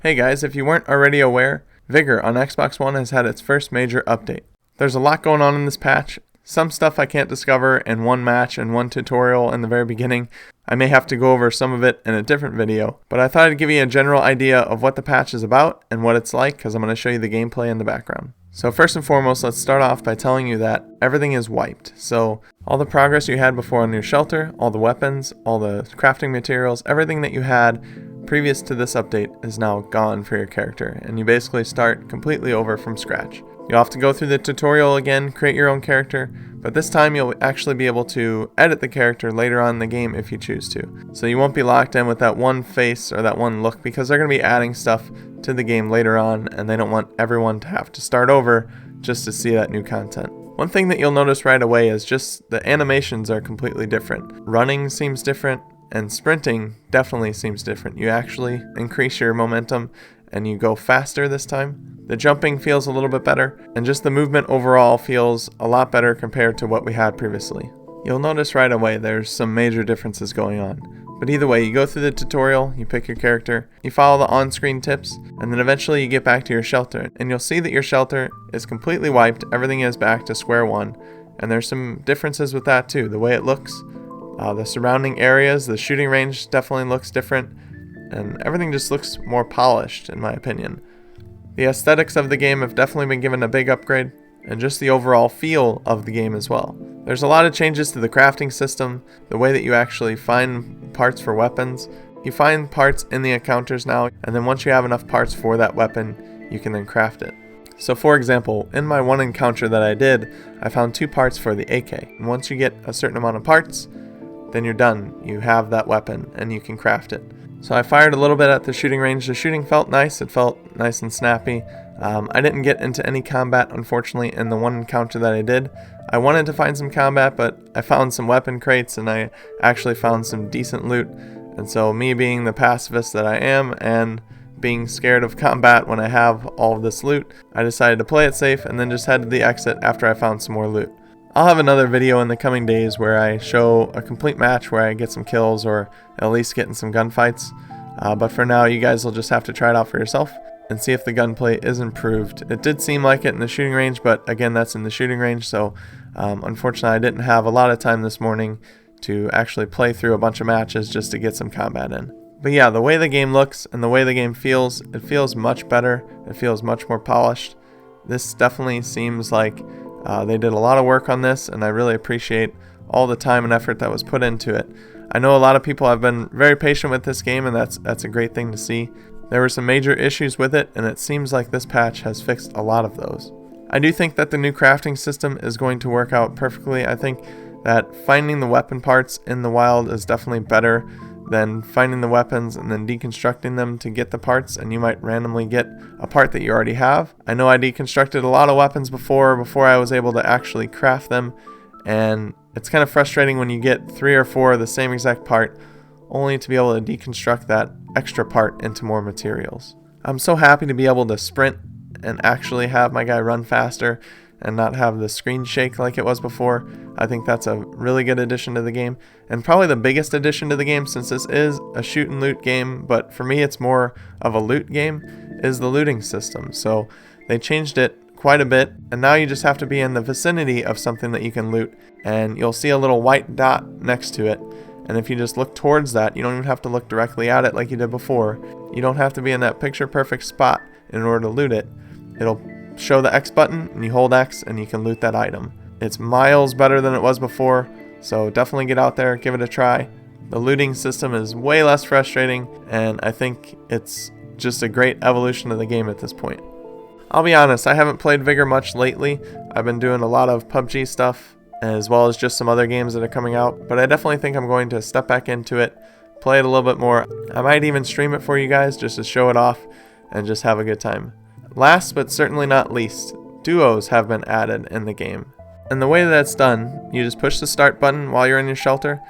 Hey guys, if you weren't already aware, Vigor on Xbox One has had its first major update. There's a lot going on in this patch. Some stuff I can't discover in one match and one tutorial in the very beginning. I may have to go over some of it in a different video, but I thought I'd give you a general idea of what the patch is about and what it's like because I'm going to show you the gameplay in the background. So first and foremost, let's start off by telling you that everything is wiped. So all the progress you had before on your shelter, all the weapons, all the crafting materials, everything that you had previous to this update is now gone for your character, and you basically start completely over from scratch. You'll have to go through the tutorial again, create your own character, but this time you'll actually be able to edit the character later on in the game if you choose to. So you won't be locked in with that one face or that one look because they're going to be adding stuff to the game later on, and they don't want everyone to have to start over just to see that new content. One thing that you'll notice right away is just the animations are completely different. Running seems different, and sprinting definitely seems different. You actually increase your momentum and you go faster this time. The jumping feels a little bit better, and just the movement overall feels a lot better compared to what we had previously. You'll notice right away there's some major differences going on. But either way, you go through the tutorial, you pick your character, you follow the on-screen tips, and then eventually you get back to your shelter. And you'll see that your shelter is completely wiped, everything is back to square one. And there's some differences with that too, the way it looks. The surrounding areas, the shooting range definitely looks different, and everything just looks more polished in my opinion. The aesthetics of the game have definitely been given a big upgrade, and just the overall feel of the game as well. There's a lot of changes to the crafting system, the way that you actually find parts for weapons. You find parts in the encounters now, and then once you have enough parts for that weapon, you can then craft it. So for example, in my one encounter that I did, I found 2 parts for the AK, and once you get a certain amount of parts, then you're done. You have that weapon and you can craft it. So I fired a little bit at the shooting range. The shooting felt nice. It felt nice and snappy. I didn't get into any combat, unfortunately, in the one encounter that I did. I wanted to find some combat, but I found some weapon crates and I actually found some decent loot. And so me being the pacifist that I am and being scared of combat when I have all of this loot, I decided to play it safe and then just head to the exit after I found some more loot. I'll have another video in the coming days where I show a complete match where I get some kills or at least get in some gunfights. But for now, you guys will just have to try it out for yourself and see if the gunplay is improved. It did seem like it in the shooting range, but again, that's in the shooting range, so unfortunately I didn't have a lot of time this morning to actually play through a bunch of matches just to get some combat in. But yeah, the way the game looks and the way the game feels, it feels much better. It feels much more polished. This definitely seems like they did a lot of work on this, and I really appreciate all the time and effort that was put into it. I know a lot of people have been very patient with this game, and that's a great thing to see. There were some major issues with it, and it seems like this patch has fixed a lot of those. I do think that the new crafting system is going to work out perfectly. I think that finding the weapon parts in the wild is definitely better than finding the weapons and then deconstructing them to get the parts, and you might randomly get a part that you already have. I know I deconstructed a lot of weapons before I was able to actually craft them, and it's kind of frustrating when you get 3 or 4 of the same exact part only to be able to deconstruct that extra part into more materials. I'm so happy to be able to sprint and actually have my guy run faster and not have the screen shake like it was before. I think that's a really good addition to the game, and probably the biggest addition to the game, since this is a shoot and loot game, but for me it's more of a loot game, is the looting system. So they changed it quite a bit, and now you just have to be in the vicinity of something that you can loot, and you'll see a little white dot next to it, and if you just look towards that, you don't even have to look directly at it like you did before. You don't have to be in that picture perfect spot in order to loot it. It'll show the X button and you hold X and you can loot that item. It's miles better than it was before, so definitely get out there, give it a try. The looting system is way less frustrating, and I think it's just a great evolution of the game at this point. I'll be honest, I haven't played Vigor much lately. I've been doing a lot of PUBG stuff as well as just some other games that are coming out, but I definitely think I'm going to step back into it, play it a little bit more. I might even stream it for you guys just to show it off and just have a good time. Last but certainly not least, duos have been added in the game. And the way that's done, you just push the start button while you're in your shelter,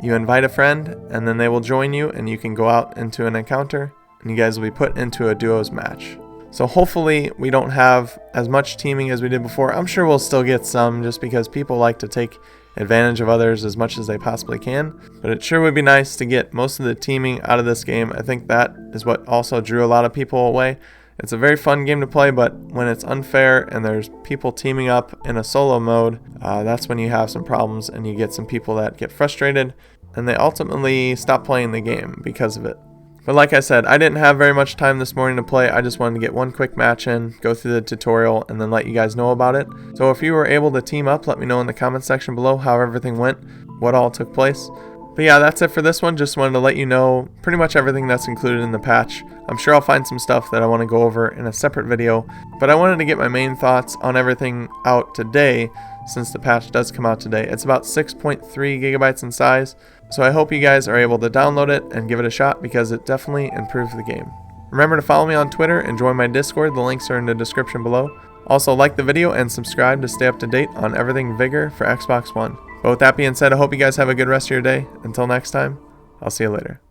you invite a friend, and then they will join you and you can go out into an encounter and you guys will be put into a duos match. So hopefully we don't have as much teaming as we did before. I'm sure we'll still get some just because people like to take advantage of others as much as they possibly can. But it sure would be nice to get most of the teaming out of this game. I think that is what also drew a lot of people away. It's a very fun game to play, but when it's unfair and there's people teaming up in a solo mode, that's when you have some problems and you get some people that get frustrated and they ultimately stop playing the game because of it. But like I said, I didn't have very much time this morning to play. I just wanted to get one quick match in, go through the tutorial, and then let you guys know about it. So if you were able to team up, let me know in the comment section below how everything went, what all took place. But yeah, that's it for this one. Just wanted to let you know pretty much everything that's included in the patch. I'm sure I'll find some stuff that I want to go over in a separate video, but I wanted to get my main thoughts on everything out today since the patch does come out today. It's about 6.3 gigabytes in size, so I hope you guys are able to download it and give it a shot because it definitely improves the game. Remember to follow me on Twitter and join my Discord. The links are in the description below. Also, like the video and subscribe to stay up to date on everything Vigor for Xbox One. But with that being said, I hope you guys have a good rest of your day. Until next time, I'll see you later.